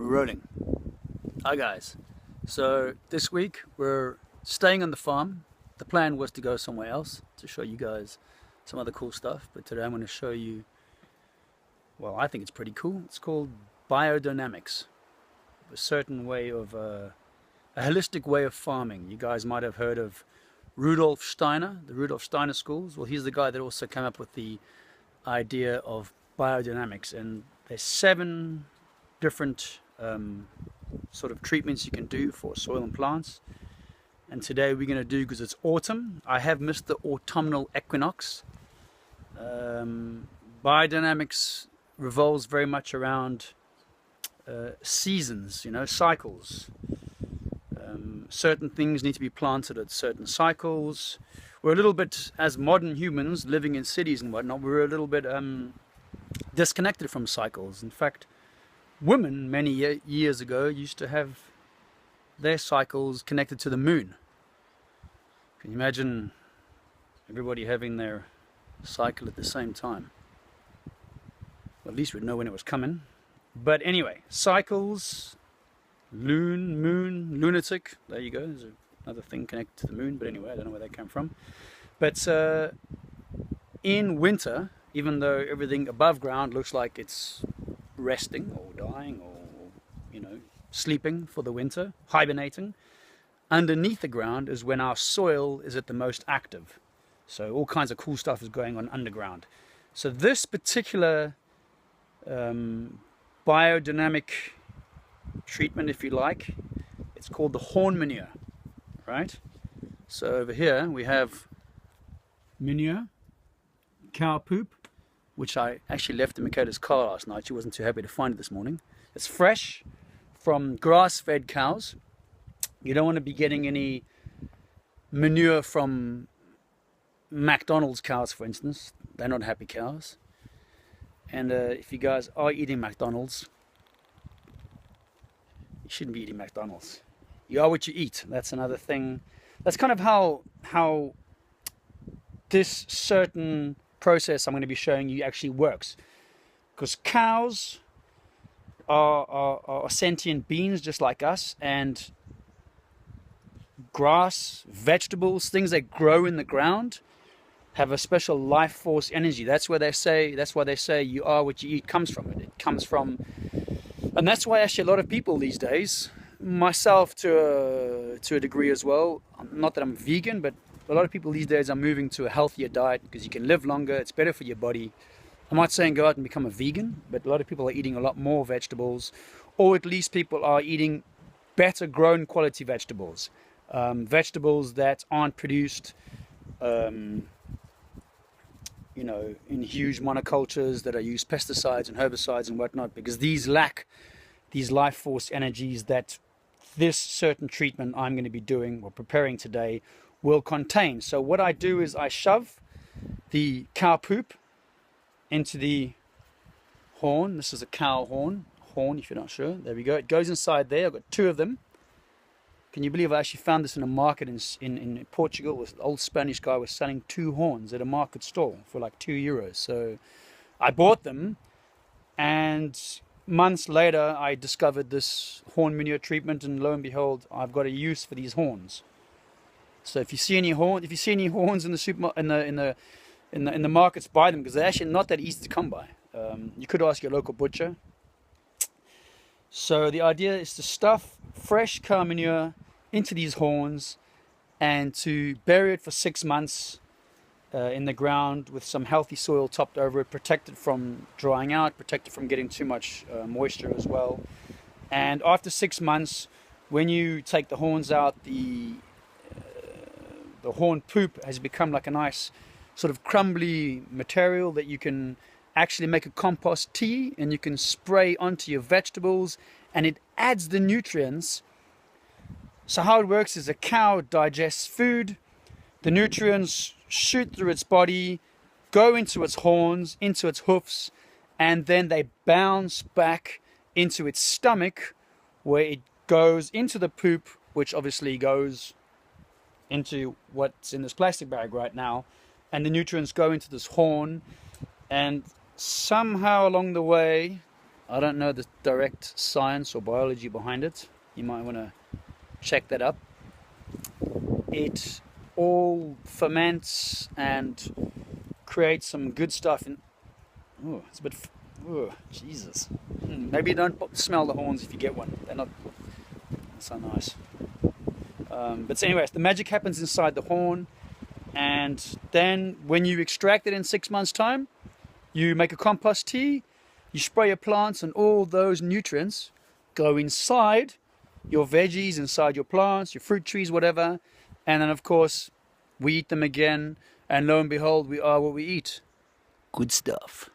Rolling. Hi guys. So this week we're staying on the farm. The plan was to go somewhere else to show you guys some other cool stuff, but today I'm going to show you, well, I think it's pretty cool. It's called biodynamics. A certain way of a holistic way of farming. You guys might have heard of Rudolf Steiner, the Rudolf Steiner schools. Well, he's the guy that also came up with the idea of biodynamics, and there's 7 different sort of treatments you can do for soil and plants. And today we're going to do, because it's autumn, I have missed the autumnal equinox. Biodynamics revolves very much around seasons, cycles. Certain things need to be planted at certain cycles. We're a little bit, as modern humans living in cities and whatnot, we're a little bit disconnected from cycles. In fact, women many years ago used to have their cycles connected to the moon. Can you imagine everybody having their cycle at the same time? Well, at least we'd know when it was coming. But anyway, cycles, moon, lunatic, there you go, there's another thing connected to the moon, but anyway, I don't know where that came from. But in winter, even though everything above ground looks like it's resting or dying or sleeping for the winter, hibernating, underneath the ground is when our soil is at the most active. So all kinds of cool stuff is going on underground. So this particular biodynamic treatment, if you like, it's called the horn manure, right? So over here we have manure, cow poop, which I actually left in Michaela's car last night. She wasn't too happy to find it this morning. It's fresh from grass-fed cows. You don't want to be getting any manure from McDonald's cows, for instance. They're not happy cows. And if you guys are eating McDonald's, you shouldn't be eating McDonald's. You are what you eat. That's another thing. That's kind of how this certain process I'm going to be showing you actually works. Because cows are sentient beings just like us, and grass, vegetables, things that grow in the ground have a special life force energy. That's why they say you are what you eat comes from it. It comes from, and that's why actually a lot of people these days, myself to a degree as well, not that I'm vegan, but a lot of people these days are moving to a healthier diet because you can live longer, it's better for your body. I'm not saying go out and become a vegan, but a lot of people are eating a lot more vegetables, or at least people are eating better grown quality vegetables. Vegetables that aren't produced in huge monocultures that are used pesticides and herbicides and whatnot, because these lack these life force energies that this certain treatment I'm going to be doing or preparing today will contain. So what I do is I shove the cow poop into the horn. This is a cow horn if you're not sure. There we go. It goes inside there. I've got 2 of them. Can you believe I actually found this in a market in Portugal? This old Spanish guy was selling 2 horns at a market stall for like €2. So I bought them, and months later I discovered this horn manure treatment, and lo and behold, I've got a use for these horns. So if you see any horns in the in the markets, buy them, because they're actually not that easy to come by. You could ask your local butcher. So the idea is to stuff fresh cow manure into these horns and to bury it for 6 months in the ground with some healthy soil topped over it, protected from drying out, protected from getting too much moisture as well. And after 6 months, when you take the horns out, the horn poop has become like a nice sort of crumbly material that you can actually make a compost tea, and you can spray onto your vegetables, and it adds the nutrients. So how it works is a cow digests food, the nutrients shoot through its body, go into its horns, into its hoofs, and then they bounce back into its stomach, where it goes into the poop, which obviously goes into what's in this plastic bag right now, and the nutrients go into this horn, and somehow along the way I don't know the direct science or biology behind it. You might want to check that up. It all ferments and creates some good stuff. Oh, it's a bit. Oh, Jesus. Maybe don't smell the horns if you get one. They're not so nice. But so anyways, the magic happens inside the horn, and then when you extract it in 6 months' time, you make a compost tea. You spray your plants, and all those nutrients go inside your veggies, inside your plants, your fruit trees, whatever. And then, of course, we eat them again, and lo and behold, we are what we eat. Good stuff.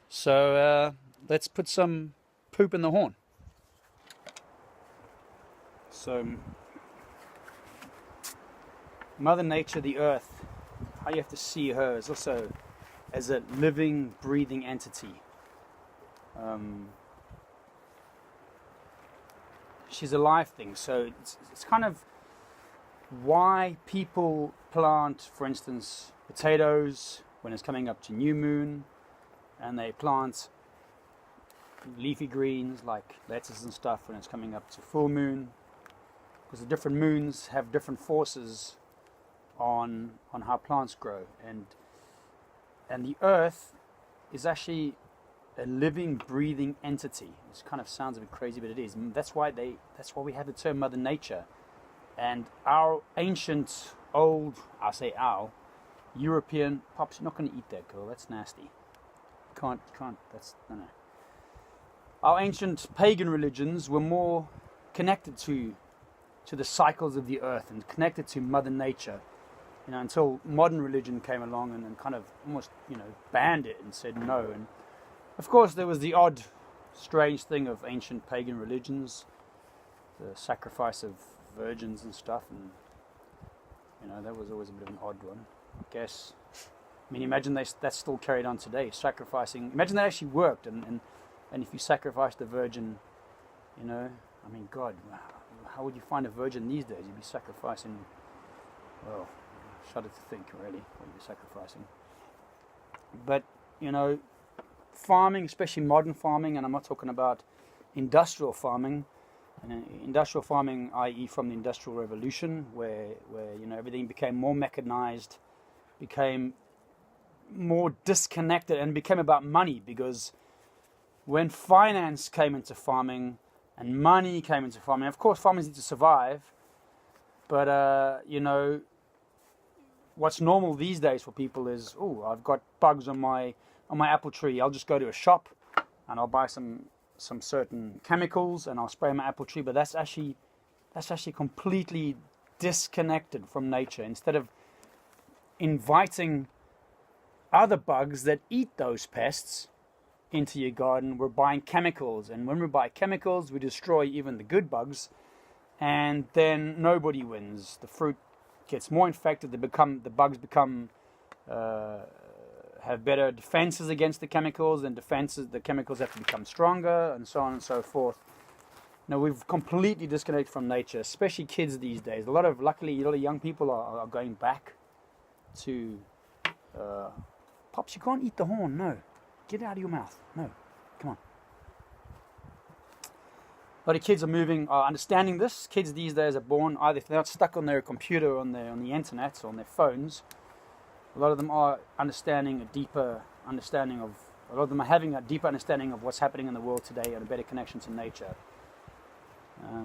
So let's put some poop in the horn. So, Mother Nature, the earth, how you have to see her is also as a living, breathing entity. She's a live thing, so it's kind of why people plant, for instance, potatoes when it's coming up to new moon, and they plant leafy greens like lettuce and stuff when it's coming up to full moon, because the different moons have different forces on how plants grow, and the earth is actually a living, breathing entity. It kind of sounds a bit crazy, but it is. That's why we have the term Mother Nature. And our ancient, old, I say our, European, Pops, you're not going to eat that, girl. That's nasty. Can't. That's no. Our ancient pagan religions were more connected to the cycles of the earth and connected to Mother Nature. Until modern religion came along and kind of almost, banned it and said no. And of course, there was the odd, strange thing of ancient pagan religions, the sacrifice of virgins and stuff, and that was always a bit of an odd one, I guess. I mean, imagine that's still carried on today, sacrificing. Imagine that actually worked, and if you sacrificed a virgin, I mean, God, how would you find a virgin these days? You'd be sacrificing, well, shudder to think already what you'd be sacrificing. But, farming, especially modern farming, and I'm not talking about industrial farming, industrial farming, i.e. from the Industrial Revolution, where everything became more mechanized, became more disconnected, and became about money, because when finance came into farming and money came into farming, of course farmers need to survive, but what's normal these days for people is, I've got bugs on my apple tree, I'll just go to a shop and I'll buy some certain chemicals and I'll spray my apple tree. But that's actually completely disconnected from nature. Instead of inviting other bugs that eat those pests into your garden, we're buying chemicals, and when we buy chemicals, we destroy even the good bugs, and then nobody wins. The fruit gets more infected. The bugs become have better defenses against the chemicals, and the chemicals have to become stronger, and so on and so forth. Now, we've completely disconnected from nature, especially kids these days. Luckily, a lot of young people are going back to... Pops, you can't eat the horn, no. Get it out of your mouth, no. Come on. A lot of kids are understanding this. Kids these days are born, either if they're not stuck on their computer, on the internet, or on their phones, a lot of them are having a deeper understanding of what's happening in the world today, and a better connection to nature.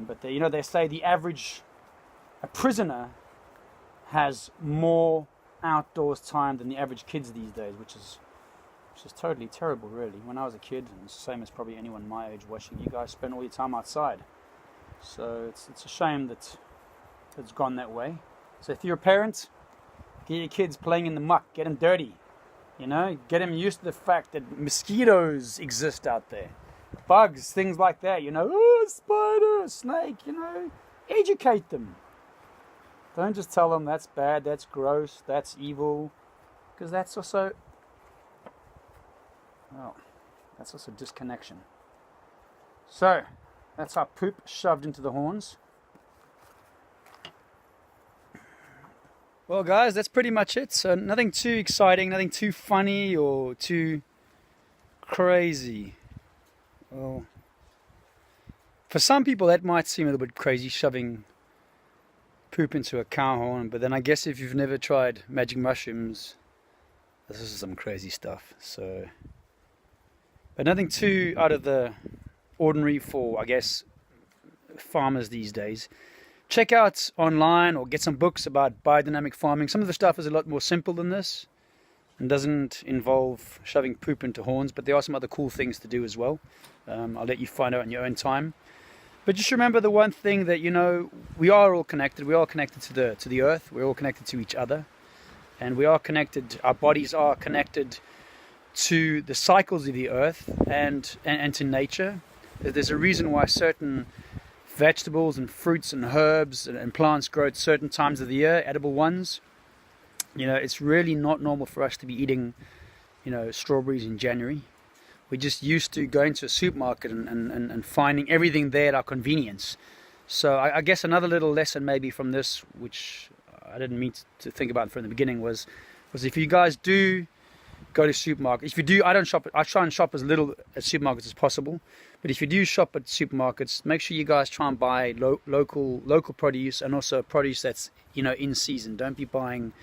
But they say a prisoner has more outdoors time than the average kids these days, which is totally terrible, really. When I was a kid, and it's the same as probably anyone my age watching, you guys spend all your time outside. So it's a shame that it's gone that way. So if you're a parent, get your kids playing in the muck, get them dirty, get them used to the fact that mosquitoes exist out there, bugs, things like that, spider, snake, educate them. Don't just tell them that's bad, that's gross, that's evil, because that's also disconnection. So, that's our poop shoved into the horns. Well, guys, that's pretty much it. So nothing too exciting, nothing too funny or too crazy. Well, for some people that might seem a little bit crazy, shoving poop into a cow horn, but then I guess if you've never tried magic mushrooms, this is some crazy stuff. So, but nothing too out of the ordinary for, I guess, farmers these days. Check out online or get some books about biodynamic farming. Some of the stuff is a lot more simple than this and doesn't involve shoving poop into horns, but there are some other cool things to do as well. I'll let you find out in your own time. But just remember the one thing that, you know, we are all connected. We are connected to the earth. We're all connected to each other. And we are connected, our bodies are connected to the cycles of the earth and to nature. There's a reason why certain vegetables and fruits and herbs and plants grow at certain times of the year, edible ones. You know, it's really not normal for us to be eating, you know, strawberries in January. We're just used to going to a supermarket and finding everything there at our convenience. So I guess another little lesson maybe from this, which I didn't mean to think about from the beginning, was if you guys do go to supermarkets, if you do, I try and shop as little at supermarkets as possible. But if you do shop at supermarkets, make sure you guys try and buy local produce, and also produce that's, you know, in season. Don't be buying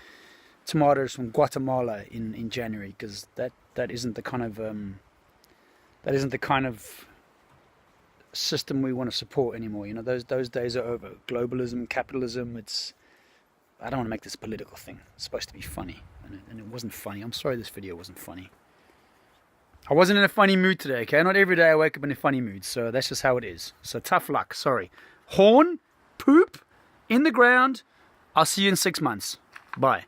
tomatoes from Guatemala in January, because that isn't the kind of system we want to support anymore. You know, those days are over. Globalism, capitalism, I don't want to make this a political thing. It's supposed to be funny, and it wasn't funny. I'm sorry this video wasn't funny. I wasn't in a funny mood today, okay? Not every day I wake up in a funny mood, so that's just how it is. So tough luck, sorry. Horn, poop, in the ground. I'll see you in 6 months. Bye.